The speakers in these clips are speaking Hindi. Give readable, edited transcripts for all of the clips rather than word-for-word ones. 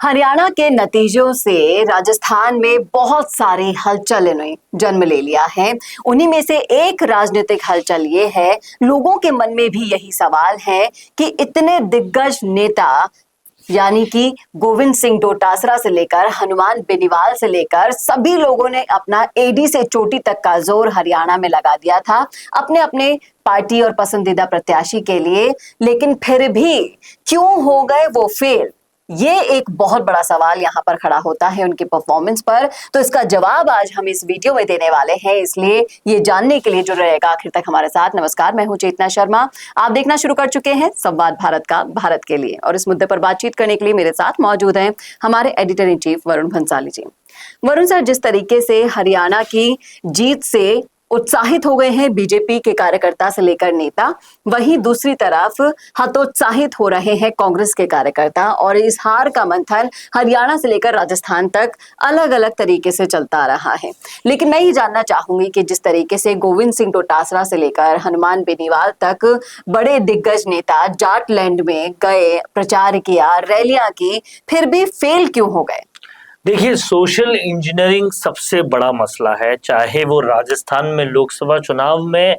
हरियाणा के नतीजों से राजस्थान में बहुत सारी हलचल ने जन्म ले लिया है। उन्हीं में से एक राजनीतिक हलचल ये है, लोगों के मन में भी यही सवाल है कि इतने दिग्गज नेता यानी कि गोविंद सिंह डोटासरा से लेकर हनुमान बेनीवाल से लेकर सभी लोगों ने अपना एडी से चोटी तक का जोर हरियाणा में लगा दिया था अपने अपने पार्टी और पसंदीदा प्रत्याशी के लिए, लेकिन फिर भी क्यों हो गए वो फेल। ये एक बहुत बड़ा सवाल यहाँ पर खड़ा होता है उनकी परफॉर्मेंस पर। तो इसका जवाब आज हम इस वीडियो में देने वाले हैं, इसलिए ये जानने के लिए जुड़े रहेगा आखिर तक हमारे साथ। नमस्कार, मैं हूं चेतना शर्मा। आप देखना शुरू कर चुके हैं संवाद भारत का, भारत के लिए, और इस मुद्दे पर बातचीत करने के लिए मेरे साथ मौजूद हैं हमारे editor in chief Varun Bhansali ji. Varun sir, जिस तरीके से हरियाणा की जीत से उत्साहित हो गए हैं बीजेपी के कार्यकर्ता से लेकर नेता, वहीं दूसरी तरफ हतोत्साहित हो रहे हैं कांग्रेस के कार्यकर्ता, और इस हार का मंथन हरियाणा से लेकर राजस्थान तक अलग अलग तरीके से चलता रहा है। लेकिन मैं ये जानना चाहूंगी कि जिस तरीके से गोविंद सिंह डोटासरा से लेकर हनुमान बेनीवाल तक बड़े दिग्गज नेता जाटलैंड में गए, प्रचार किया, रैलियां की, फिर भी फेल क्यों हो गए? देखिए, सोशल इंजीनियरिंग सबसे बड़ा मसला है। चाहे वो राजस्थान में लोकसभा चुनाव में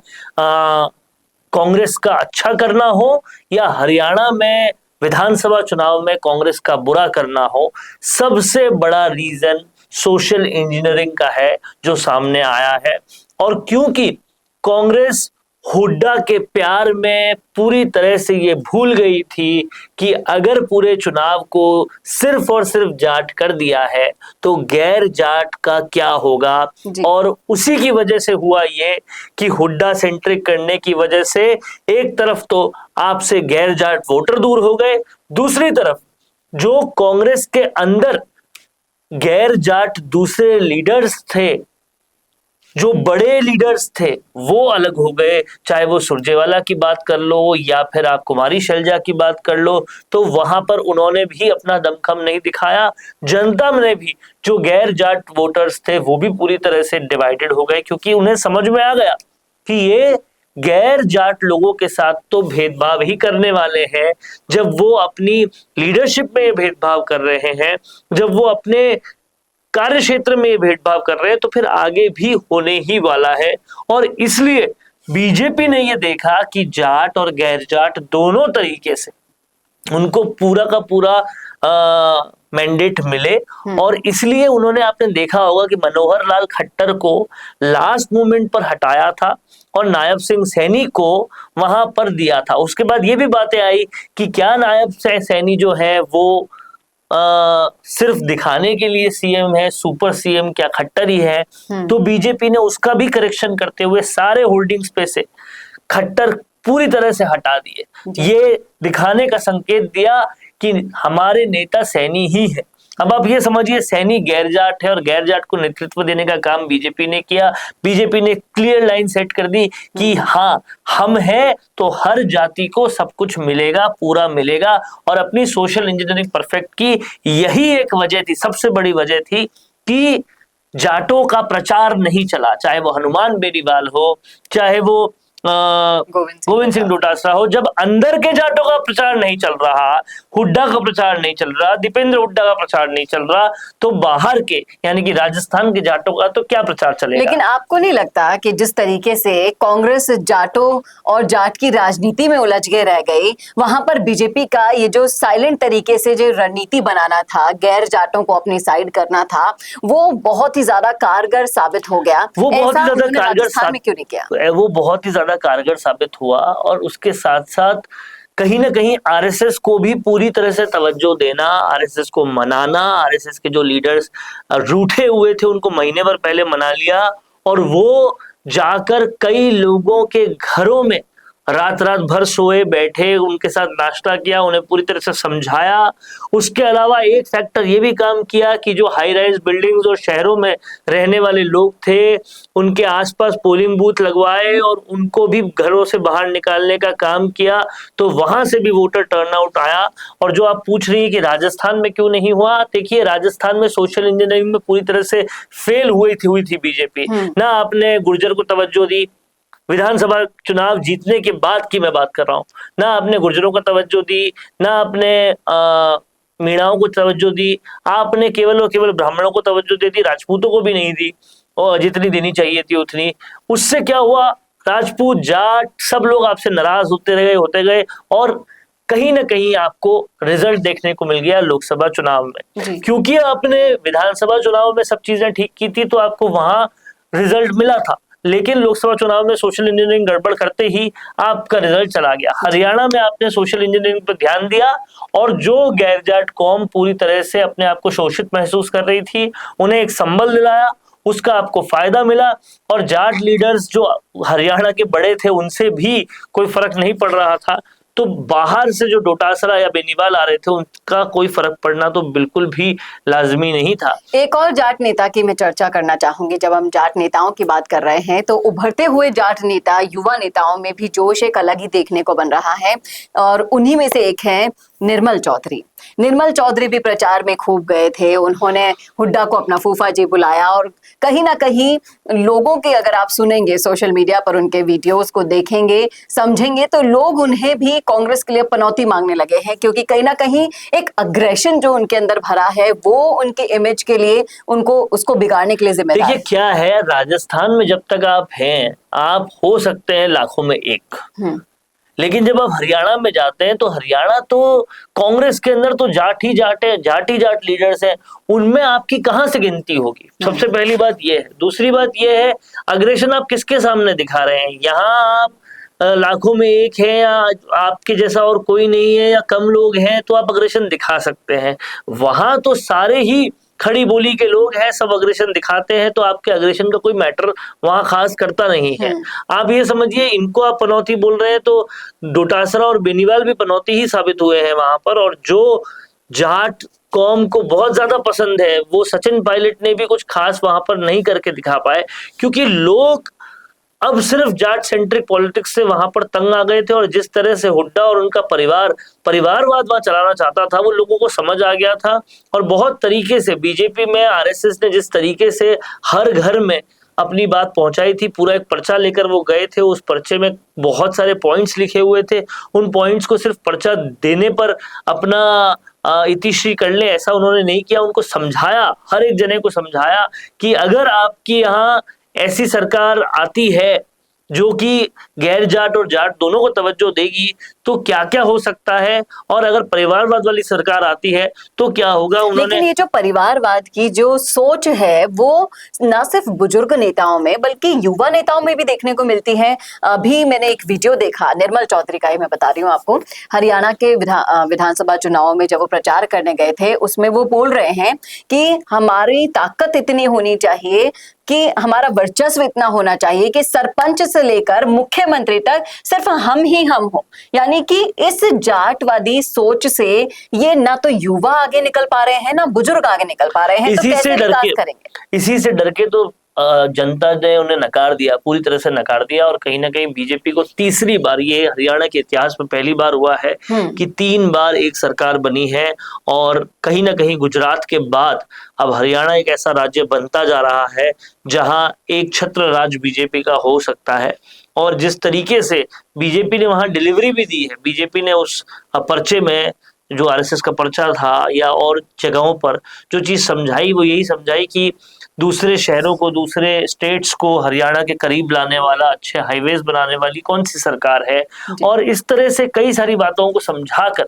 कांग्रेस का अच्छा करना हो या हरियाणा में विधानसभा चुनाव में कांग्रेस का बुरा करना हो, सबसे बड़ा रीजन सोशल इंजीनियरिंग का है जो सामने आया है। और क्योंकि कांग्रेस हुड्डा के प्यार में पूरी तरह से ये भूल गई थी कि अगर पूरे चुनाव को सिर्फ और सिर्फ जाट कर दिया है तो गैर जाट का क्या होगा, और उसी की वजह से हुआ ये कि हुड्डा सेंट्रिक करने की वजह से एक तरफ तो आपसे गैर जाट वोटर दूर हो गए, दूसरी तरफ जो कांग्रेस के अंदर गैर जाट दूसरे लीडर्स थे, जो बड़े लीडर्स थे, वो अलग हो गए। चाहे वो सुरजेवाला की बात कर लो या फिर आप कुमारी शैलजा की बात कर लो, तो वहां पर उन्होंने भी अपना दमखम नहीं दिखाया। जनता में भी जो गैर जाट वोटर्स थे वो भी पूरी तरह से डिवाइडेड हो गए, क्योंकि उन्हें समझ में आ गया कि ये गैर जाट लोगों के साथ तो भेदभाव ही करने वाले हैं। जब वो अपनी लीडरशिप में ये भेदभाव कर रहे हैं, जब वो अपने कार्य क्षेत्र में भेदभाव कर रहे हैं, तो फिर आगे भी होने ही वाला है। और इसलिए बीजेपी ने यह देखा कि जाट और गैर जाट दोनों तरीके से उनको पूरा का पूरा मैंडेट मिले, और इसलिए उन्होंने, आपने देखा होगा कि मनोहर लाल खट्टर को लास्ट मोमेंट पर हटाया था और नायब सिंह सैनी को वहां पर दिया था। उसके बाद ये भी बातें आई कि क्या नायब सैनी जो है वो सिर्फ दिखाने के लिए सीएम है, सुपर सीएम क्या खट्टर ही है। तो बीजेपी ने उसका भी करेक्शन करते हुए सारे होल्डिंग्स पे से खट्टर पूरी तरह से हटा दिए। ये दिखाने का संकेत दिया कि हमारे नेता सैनी ही है। अब आप ये समझिए, सैनी गैर जाट है और गैर जाट को नेतृत्व देने का काम बीजेपी ने किया। बीजेपी ने क्लियर लाइन सेट कर दी कि हाँ, हम हैं तो हर जाति को सब कुछ मिलेगा, पूरा मिलेगा, और अपनी सोशल इंजीनियरिंग परफेक्ट की। यही एक वजह थी, सबसे बड़ी वजह थी कि जाटों का प्रचार नहीं चला, चाहे वो हनुमान बेनीवाल हो, चाहे वो गोविंद सिंह डोटासरा हो। जब अंदर के जाटों का प्रचार नहीं चल रहा, हुड्डा का प्रचार नहीं चल रहा, दीपेंद्र हुड्डा का प्रचार नहीं चल रहा, तो बाहर के यानी कि राजस्थान के जाटों का तो क्या प्रचार चलेगा? लेकिन आपको नहीं लगता कि जिस तरीके से कांग्रेस जाटों और जाट की राजनीति में उलझ के रह गई, वहां पर बीजेपी का ये जो साइलेंट तरीके से जो रणनीति बनाना था, गैर जाटों को अपनी साइड करना था, वो बहुत ही ज्यादा कारगर साबित हो गया। वो बहुत ही ज्यादा कारगर में क्यों नहीं किया? वो बहुत ही ज्यादा कारगर साबित हुआ, और उसके साथ साथ कहीं ना कहीं आरएसएस को भी पूरी तरह से तवज्जो देना, आरएसएस को मनाना, आरएसएस के जो लीडर्स रूठे हुए थे उनको महीने भर पहले मना लिया, और वो जाकर कई लोगों के घरों में रात रात भर सोए बैठे, उनके साथ नाश्ता किया, उन्हें पूरी तरह से समझाया। उसके अलावा एक फैक्टर ये भी काम किया कि जो हाई राइज बिल्डिंग्स और शहरों में रहने वाले लोग थे, उनके आसपास पोलिंग बूथ लगवाए और उनको भी घरों से बाहर निकालने का काम किया। तो वहां से भी वोटर टर्नआउट आया। और जो आप पूछ रही है कि राजस्थान में क्यों नहीं हुआ, देखिए, राजस्थान में सोशल इंजीनियरिंग में पूरी तरह से फेल हुई थी बीजेपी। ना आपने गुर्जर को तवज्जो दी, विधानसभा चुनाव जीतने के बाद की मैं बात कर रहा हूं, ना आपने गुर्जरों का तवज्जो दी, ना आपने मीणाओं को तवज्जो दी, आपने केवल और केवल ब्राह्मणों को तवज्जो दे दी, राजपूतों को भी नहीं दी और जितनी देनी चाहिए थी उतनी। उससे क्या हुआ, राजपूत जाट सब लोग आपसे नाराज होते गए और कहीं ना कहीं आपको रिजल्ट देखने को मिल गया लोकसभा चुनाव में। जी। क्योंकि आपने विधानसभा चुनाव में सब चीजें ठीक की थी तो आपको वहां रिजल्ट मिला था, लेकिन लोकसभा चुनाव में सोशल इंजीनियरिंग गड़बड़ करते ही आपका रिजल्ट चला गया। हरियाणा में आपने सोशल इंजीनियरिंग पर ध्यान दिया और जो गैर जाट कौम पूरी तरह से अपने आप को शोषित महसूस कर रही थी, उन्हें एक संबल दिलाया, उसका आपको फायदा मिला। और जाट लीडर्स जो हरियाणा के बड़े थे उनसे भी कोई फर्क नहीं पड़ रहा था, तो बाहर से जो डोटासरा या बेनीवाल आ रहे थे उनका कोई फर्क पड़ना तो बिल्कुल भी लाजमी नहीं था। एक और जाट नेता की मैं चर्चा करना चाहूंगी। जब हम जाट नेताओं की बात कर रहे हैं तो उभरते हुए जाट नेता, युवा नेताओं में भी जोश एक अलग ही देखने को बन रहा है और उन्हीं में से एक है निर्मल चौधरी। निर्मल चौधरी भी प्रचार में खूब गए थे। उन्होंने हुड्डा को अपना फूफा जी बुलाया और कहीं ना कहीं लोगों के, अगर आप सुनेंगे सोशल मीडिया पर उनके वीडियोस को देखेंगे, समझेंगे, तो लोग उन्हें भी कांग्रेस के लिए पनौती मांगने लगे हैं, क्योंकि कहीं ना कहीं एक अग्रेशन जो उनके अंदर भरा है वो उनके इमेज के लिए, उनको उसको बिगाड़ने के लिए जिम्मेदार देखिए क्या है, राजस्थान में जब तक आप हैं आप हो सकते हैं लाखों में एक, लेकिन जब आप हरियाणा में जाते हैं तो हरियाणा तो कांग्रेस के अंदर तो जाट ही जाट है, जाट ही जाट लीडर्स हैं, उनमें आपकी कहां से गिनती होगी। सबसे पहली बात यह है। दूसरी बात यह है, अग्रेशन आप किसके सामने दिखा रहे हैं। यहाँ आप लाखों में एक है या आपके जैसा और कोई नहीं है या कम लोग हैं तो आप अग्रेशन दिखा सकते हैं। वहां तो सारे ही खड़ी बोली के लोग हैं, सब अग्रेशन दिखाते हैं, तो आपके अग्रेशन का कोई मैटर वहां खास करता नहीं है। आप ये समझिए, इनको आप पनौती बोल रहे हैं तो डोटासरा और बेनीवाल भी पनौती ही साबित हुए हैं वहां पर। और जो जाट कौम को बहुत ज्यादा पसंद है वो सचिन पायलट ने भी कुछ खास वहां पर नहीं करके दिखा पाए, क्योंकि लोग अब सिर्फ जाट सेंट्रिक पॉलिटिक्स से वहां पर तंग आ गए थे। और जिस तरह से हुड्डा और उनका परिवारवाद वहां चलाना चाहता था वो लोगों को समझ आ गया था। और बहुत तरीके से बीजेपी में आरएसएस ने जिस तरीके से हर घर में अपनी बात पहुंचाई थी, पूरा एक पर्चा लेकर वो गए थे, उस पर्चे में बहुत सारे पॉइंट्स लिखे हुए थे, उन पॉइंट्स को सिर्फ पर्चा देने पर अपना इतिश्री कर ले ऐसा उन्होंने नहीं किया। उनको समझाया, हर एक जने को समझाया कि अगर आपकी यहाँ ऐसी सरकार आती है जो कि गैर जाट और जाट दोनों को तवज्जो देगी तो क्या क्या हो सकता है, और अगर परिवारवाद वाली सरकार आती है तो क्या होगा। उन्होंने, लेकिन ये जो परिवारवाद की जो सोच है वो ना सिर्फ बुजुर्ग नेताओं में बल्कि युवा नेताओं में भी देखने को मिलती है। अभी मैंने एक वीडियो देखा निर्मल चौधरी का ही, मैं बता रही हूँ आपको, हरियाणा के विधानसभा चुनाव में जब वो प्रचार करने गए थे उसमें वो बोल रहे हैं कि हमारी ताकत इतनी होनी चाहिए कि हमारा वर्चस्व इतना होना चाहिए कि सरपंच से लेकर मुख्यमंत्री तक सिर्फ हम ही हम हो। यानी कि इस जाटवादी सोच से ये ना तो युवा आगे निकल पा रहे हैं ना बुजुर्ग आगे निकल पा रहे हैं, तो कैसे विकास करेंगे। इसी से डर के तो जनता ने उन्हें नकार दिया, पूरी तरह से नकार दिया। और कहीं ना कहीं बीजेपी को तीसरी बार, ये हरियाणा के इतिहास में पहली बार हुआ है कि 3 बार एक सरकार बनी है। और कहीं ना कहीं गुजरात के बाद अब हरियाणा एक ऐसा राज्य बनता जा रहा है जहां एक छत्र राज बीजेपी का हो सकता है। और जिस तरीके से बीजेपी ने वहां डिलीवरी भी दी है, बीजेपी ने उस पर्चे में जो आरएसएस का पर्चा था या और जगहों पर जो चीज समझाई वो यही समझाई कि दूसरे शहरों को, दूसरे स्टेट्स को हरियाणा के करीब लाने वाला, अच्छे हाईवेज बनाने वाली कौन सी सरकार है। और इस तरह से कई सारी बातों को समझाकर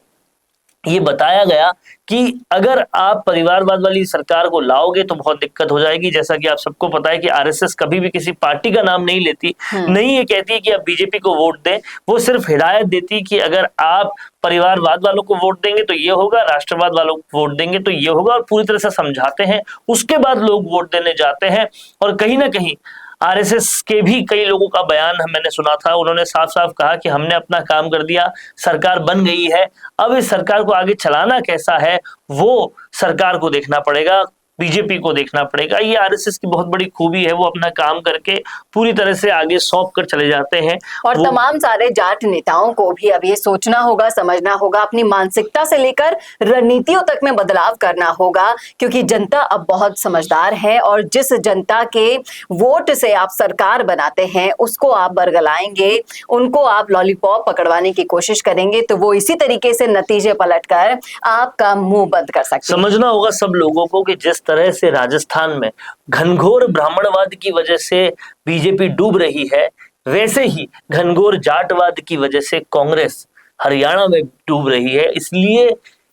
ये बताया गया कि अगर आप परिवारवाद वाली सरकार को लाओगे तो बहुत दिक्कत हो जाएगी। जैसा कि आप सबको पता है कि आरएसएस कभी भी किसी पार्टी का नाम नहीं लेती, नहीं ये कहती कि आप बीजेपी को वोट दें, वो सिर्फ हिदायत देती कि अगर आप परिवारवाद वालों को वोट देंगे तो ये होगा, राष्ट्रवाद वालों को वोट देंगे तो ये होगा, और पूरी तरह से समझाते हैं। उसके बाद लोग वोट देने जाते हैं। और कहीं ना कहीं आरएसएस के भी कई लोगों का बयान मैंने सुना था, उन्होंने साफ साफ कहा कि हमने अपना काम कर दिया, सरकार बन गई है, अब इस सरकार को आगे चलाना कैसा है वो सरकार को देखना पड़ेगा। बीजेपी को देखना पड़ेगा। ये आरएसएस की बहुत बड़ी खूबी है, वो अपना काम करके पूरी तरह से आगे सौंप कर चले जाते हैं। और तमाम सारे जाट नेताओं को भी अब ये सोचना होगा, समझना होगा, अपनी मानसिकता से लेकर रणनीतियों तक में बदलाव करना होगा, क्योंकि जनता अब बहुत समझदार है और जिस जनता के वोट से आप सरकार बनाते हैं उसको आप बरगलाएंगे, उनको आप लॉलीपॉप पकड़वाने की कोशिश करेंगे तो वो इसी तरीके से नतीजे पलटकर आपका मुंह बंद कर सकते हैं। समझना होगा सब लोगों को कि जिस तरह से राजस्थान में घनघोर ब्राह्मणवाद की वजह से बीजेपी डूब रही है, वैसे ही घनघोर जाटवाद की वजह से कांग्रेस हरियाणा में डूब रही है। इसलिए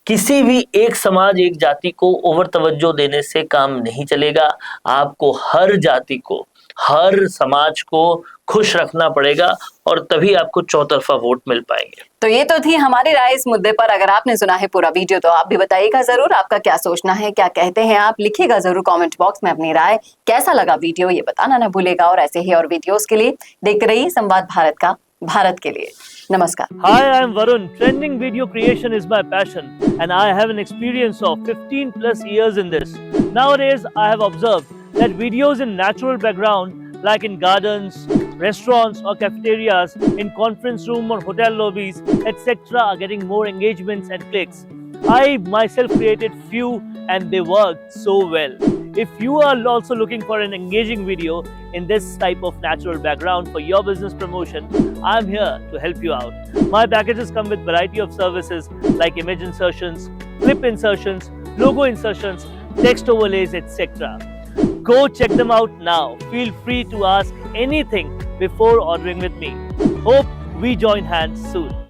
किसी भी एक समाज एक जाति को ओवर तवज्जो देने से काम नहीं चलेगा। आपको हर जाति को, हर समाज को खुश रखना पड़ेगा और तभी आपको चौतरफा वोट मिल पाएंगे। तो ये तो थी हमारी राय इस मुद्दे पर। अगर आपने सुना है पूरा वीडियो तो आप भी बताइएगा जरूर, आपका क्या सोचना है, क्या कहते हैं आप, लिखिएगा जरूर कमेंट बॉक्स में अपनी राय। कैसा लगा वीडियो ये बताना ना भूलेगा और ऐसे ही और वीडियोस के लिए देखते रहिए संवाद भारत का, भारत के लिए। नमस्कार। Hi, I am Varun. Trending video creation is my passion and I have an experience of 15 plus years in this. Nowadays, I have observed that videos in natural background like in gardens, restaurants or cafeterias, in conference room or hotel lobbies, etc. are getting more engagements and clicks. I myself created few and they worked so well. If you are also looking for an engaging video in this type of natural background for your business promotion, I am here to help you out. My packages come with variety of services like image insertions, clip insertions, logo insertions, text overlays, etc. Go check them out now. Feel free to ask anything before ordering with me. Hope we join hands soon.